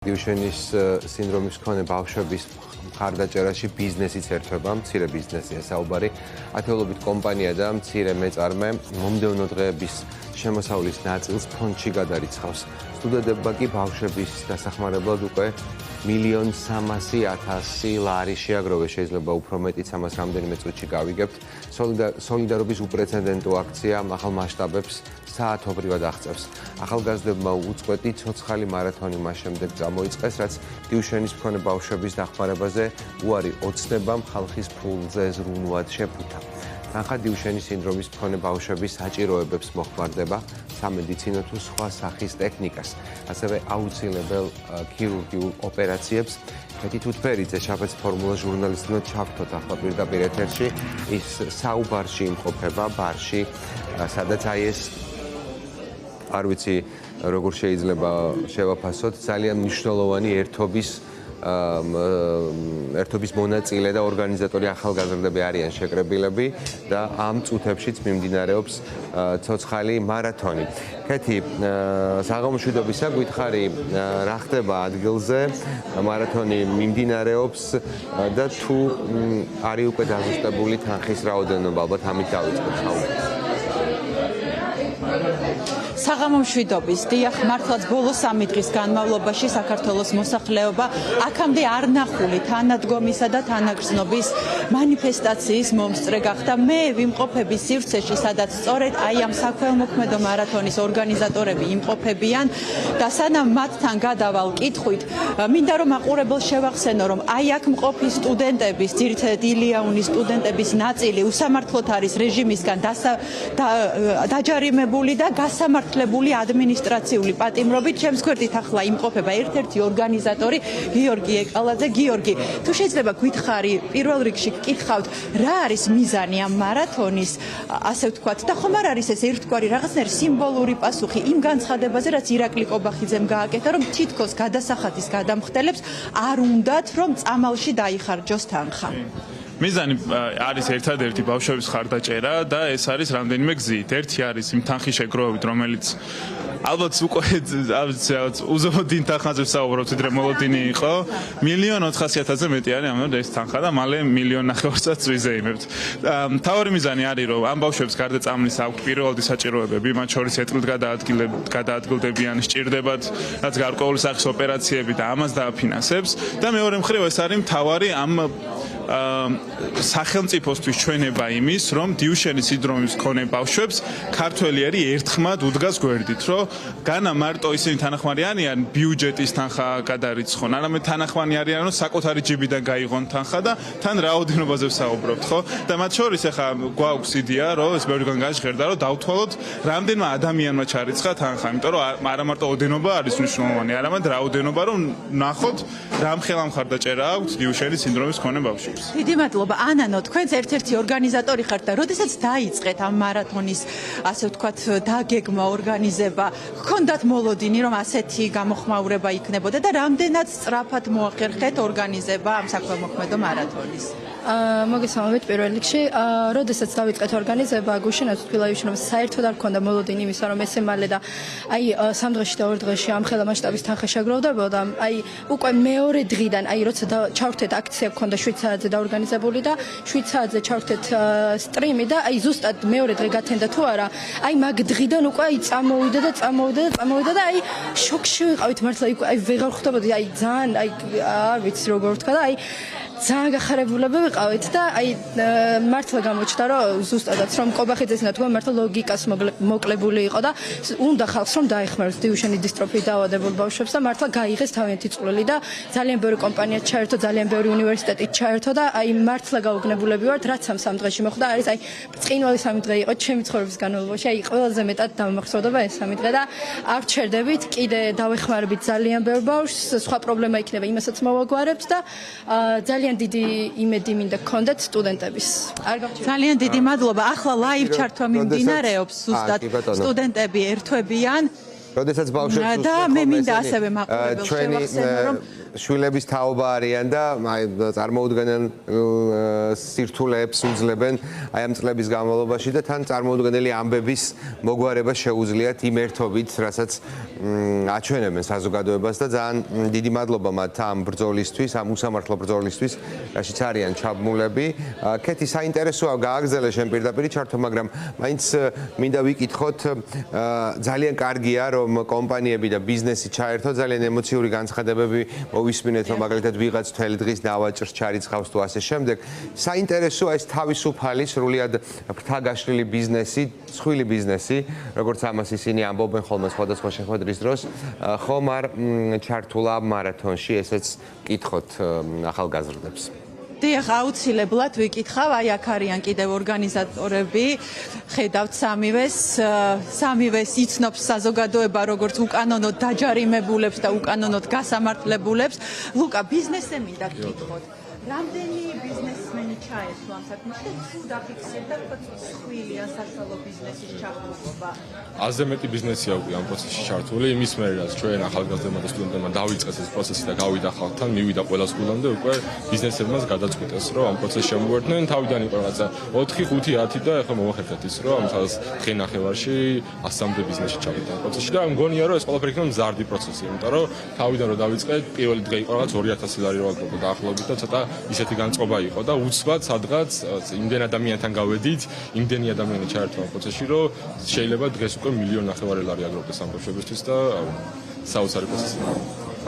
დიუშენის სინდრომის მქონე ბავშვების მხარდაჭერაში ბიზნესიც ერთვება, მცირე ბიზნესია საუბარი. ათეულობით კომპანია და მცირე მეწარმე მომდევნო დღეების შემოსავლის ნაწილს ფონდში გადარიცხავს. სტუდენტებმა კი ბავშვების დასახმარებლად უკვე 1.300.000 ლარი შეაგროვეს, შეიძლება უფრო მეტიც, ამას რამდენიმე წუთში გავიგებთ. სოლიდარობის უპრეცედენტო აქცია ახალ მასშტაბებს საათობრივად აღწევს. ახალგაზრდებმა უწყვეტი ცოცხალი მარათონი მას შემდეგ წამოიწყეს, რაც დიუშენის მქონე ბავშვების დახმარებაზე უარი ოცნებამ ხალხის ფულზე ზრუნვად შეფუთა. თანხა დიუშენის სინდრომის მქონე ბავშვების საჭიროებებს მოხმარდება, სამედიცინო თუ სხვა სახის ტექნიკას, ასევე აუცილებელ ქირურგიულ ოპერაციებს. კეთი თუთფერიძე, შაბათს ფორმულა ჟურნალისტმა ჩავთოთ ახლა პირდაპირ ეთერში, ის საუბარში იმყოფება, ბარში, სადაც აი ეს არ ვიცი როგორ შეიძლება შევაფასოთ, ძალიან მნიშვნელოვანი ერთობის მონაწილე და ორგანიზატორი ახალგაზრდები არიან შეკრებილები და ამ წუთებშიც მიმდინარეობს ცოცხალი მარათონი. კეთი, საღამოშვიდობისა, გითხარი, რა ხდება ადგილზე, მარათონი მიმდინარეობს და თუ არის უკვე დაზუსტებული თანხის რაოდენობა, ალბათ ამით დავიწყოთ საუბარს. საღამომშვიდობის, დიახ, მართლაც ბოლო 3 დღის განმავლობაში საქართველოს მოსახლეობა აქამდე არ ნახული თანადგომისა და თანაგრძნობის მანიფესტაციის მომსწრე გახდა. მე ვიმყოფები სივრცეში, სადაც სწორედ აი ამ საქველმოქმედო მარათონის ორგანიზატორები იმყოფებიან და სანამ მათთან გადავალ კითხვით, მინდა რომ აყურებელს შევახსენო, რომ აი აქ მყოფი სტუდენტების, ძირითადად ილიაუნის სტუდენტების ნაწილი უსამართლოდ არის რეჟიმისგან დაჯარიმებული და გასამართლებული ადმინისტრაციული პატიმრობით. ჩემს გვერდით ახლა იმყოფება ერთ-ერთი ორგანიზატორი გიორგი ეკალაძე. გიორგი, თუ შეიძლება გითხარი, პირველ რიგში გკითხავთ, რა არის მიზანი ამ მარათონის, ასე ვთქვათ, და ხომ არ არის ეს ერთგვარი რაღაცნაირი სიმბოლური პასუხი იმ განცხადებაზე, რაც ირაკლი კობახიძემ გააკეთა, რომ თითქოს გადასახადის გადამხდელებს არ უნდათ, რომ წამალში დაიხარჯოს თანხა. მიზანი არის ერთადერთი ბავშვების ხარდაჭერა და ეს არის რამდენიმე გზით. ერთი არის იმ თანხის შეგროვებით, რომელიც ალბათ უკვე უზომოდ თანხაზე ვსაუბრობთ, ვიდრე მოლოდინი იყო. 1.400.000-ზე მეტი არის ამიტომ ეს თანხა და მალე 1.500.000-ს ვიზეიმებთ. მთავარი მიზანი არის, რომ ამ ბავშვებს გარდაცამლის აქვთ პირველადი საჭიროებები, მათ შორის ეტლით გადაადგილდებიან, სჭირდებათ რაც გარკვეული სახის ოპერაციები და ამას დააფინანსებს და მეორე მხრივ ეს არის მთავარი ამ სახელმწიფოსთვის ჩვენება იმის, რომ დიუშენის სინდრომის მქონე ბავშვებს ქართველიერი ერთხმად უდგას გვერდით, რომ განა მარტო ისინი თანახმარი არიან ბიუჯეტის თანხა გადარიცხონ, არამედ თანახმანი არიან, რომ საკუთარი ჯიბიდან გაიღონ თანხა და თან რაოდენობაზე ვსაუბრობთ, ხო? და მათ შორის ახლა გვაქვს იდეა, რომ ეს ბევრგან გაჟღერდა, რომ დავთვალოთ რამდენმა ადამიანმა ჩარიცხა თანხა, იმიტომ რომ არა მარტო ოდენობა არის მნიშვნელოვანი, არამედ რაოდენობა, რომ ნახოთ რამხელა მხარდაჭერა აქვს დიუშენის სინდრომის მქონე ბავშვებს. დიდი მადლობა. ანანო, თქვენც ერთ-ერთი ორგანიზატორი ხართ და როდესაც დაიწყეთ ამ მარათონის, ასე ვთქვათ, დაგეგმა, ორგანიზება, გქონდათ მოლოდინი, რომ ასეთი გამოხმაურება იქნებოდა და რამდენად სწრაფად მოახერხეთ ორგანიზება ამ საქველმოქმედო მარათონის? მოგესალმებით პირველ რიგში. როდესაც დავიწყეთ ორგანიზება, გუშინ თბილისში რომ საერთოდ არ ქონდა მოლოდინი იმისა, რომ ესე მალე და აი 3 დღეში და 2 დღეში ამ ხელა მასშტაბის თანხა შეგროვდებოდა. აი უკვე მეორე დღიდან, აი როცა ჩავრთეთ აქცია ქონდა 7 საათზე დაორგანიზებული და 7 საათზე ჩავრთეთ სტრიმი და აი ზუსტად მეორე დღე გათენდა თუ არა, აი მაგ დღიდან უკვე აი წამოვიდა და აი შოკში ვიყავით მართლა, აი ვეღარ ხვდებოდი, აი ძალიან აი არ ვიცი როგორ ვთქვა და აი ძალიან გახარებულები ვიყავით და აი მართლა გამოჩნდა, რომ ზუსტადაც რომ კობახიძეს ნათქვა მართლა ლოგიკას მოკლებული იყო და უნდა ხალხს რომ დაეხმაროს დიუშენის დისტროფიით დაავადებულ ბავშვებს და მართლა გაიღეს თავიანთი წვლილი და ძალიან ბევრი კომპანია ჩაერთო, ძალიან ბევრი უნივერსიტეტი ჩაერთო და აი მართლა გაუგნებულები ვართ, რაც ამ 3 დღეში მოხდა. არის აი ბრწყინვალე 3 დღე იყო ჩემი ცხოვრების განმავლობაში, აი ყველაზე მეტად დამახსოვრდება ეს 3 დღე და არ ვჩერდებით, კიდე დავეხმარებით ძალიან ბევრ ბავშვს, სხვა პრობლემა იქნება, იმასაც მოვაგვარებთ და ძალიან დიდი იმედი მინდა გქონდეთ სტუდენტების. ძალიან დიდი მადლობა. ახლა ლაივ ჩართვა მიმდინარეობს, ზუსტად სტუდენტები ერთვებიან. როდესაც ბავშვებს და მე მინდა ასევე მაყურებელს შევახსენო, რომ შვილების თაობა არიან და წარმოუდგენელ სირთულეებს უძლებენ აი ამ წლების განმავლობაში და თან წარმოუდგენელი ამბების მოგვარება შეუძლიათ იმ ერთობით, რასაც აჩვენებენ საზოგადოებას და ძალიან დიდი მადლობა მათ ამ ბრძოლისთვის, ამ უსამართლო ბრძოლისთვის, რაშიც არიან ჩაბმულები. კეთი, საინტერესოა გააგრძელე შენ პირდაპირ ჩართო, მაგრამ მაინც მინდა ვიკითხოთ, ძალიან კარგია რომ კომპანიები და ბიზნესი ჩაერთო, ძალიან ემოციური განცხადებები მოვისმინეთ, რომ მაგალითად ვიღაც მთელი დღის ნავაჭრს ჩარიცხავს თუ ასე შემდეგ. საინტერესოა ეს თავისუფალი, სრულიად ფრთაგაშლილი ბიზნესი, სხვილი ბიზნესი, როგორც ამას ისინი ამბობენ ხოლმე სხვადასხვა შეხვედრის დროს, ხომ არ ჩართულა მარათონში, ესეც კითხოთ ახალგაზრდებს. დიახ, აუცილებლად ვიკითხავ, აი აქ არიან კიდევ ორგანიზატორები, ხედავთ სამივეს იცნობს საზოგადოება როგორც უკანონოდ დაჯარიმებულებს და უკანონოდ გასამართლებულებს. ლუკა, ბიზნესზე მინდა გკითხოთ. რამდენი ბიზნესმენი ჩაერთო ამ საქმეში და თუ დაფიქსირდა სხვილია საშუალო ბიზნესის ჩართულობა? აზე მეტი ბიზნესია უკვე ამ პროცესში ჩართული, იმის მერე რაც ჩვენ ახალგაზრდებმა და სტუდენტებმა დავიწყეს ეს პროცესი და გავიდა ხალხთან, მივიდა ყველას გულამდე, უკვე ბიზნესებმაც გადაწყვიტეს, რომ ამ პროცესში შემოვერთდნენ, თავიდან იყო რაღაცა 4, 5, 10 და ახლა მოვახერხეთ ის, რომ ამ თავს დღე ნახევარში 100-მდე ბიზნესი ჩავიდა ამ პროცესში და მგონია, რომ ეს ყველაფერი იქნება მზარდი პროცესი, იმიტომ რომ თავიდან რომ დავიწყეთ, პირველი დღე იყო რაღაც 2000 ლარი რო ვაკლებო დაახლოებით და ცოტა ისეთი განწყობა იყო და უცბად სადღაც იმდენ ადამიანთან გავედით, იმდენი ადამიანი ჩაერთო ამ პროცესში, რომ შეიძლება დღეს უკვე 1.5 მილიონი ლარი აგროვდეს ამ ბავშვებისთვის და საოცარი პროცესი.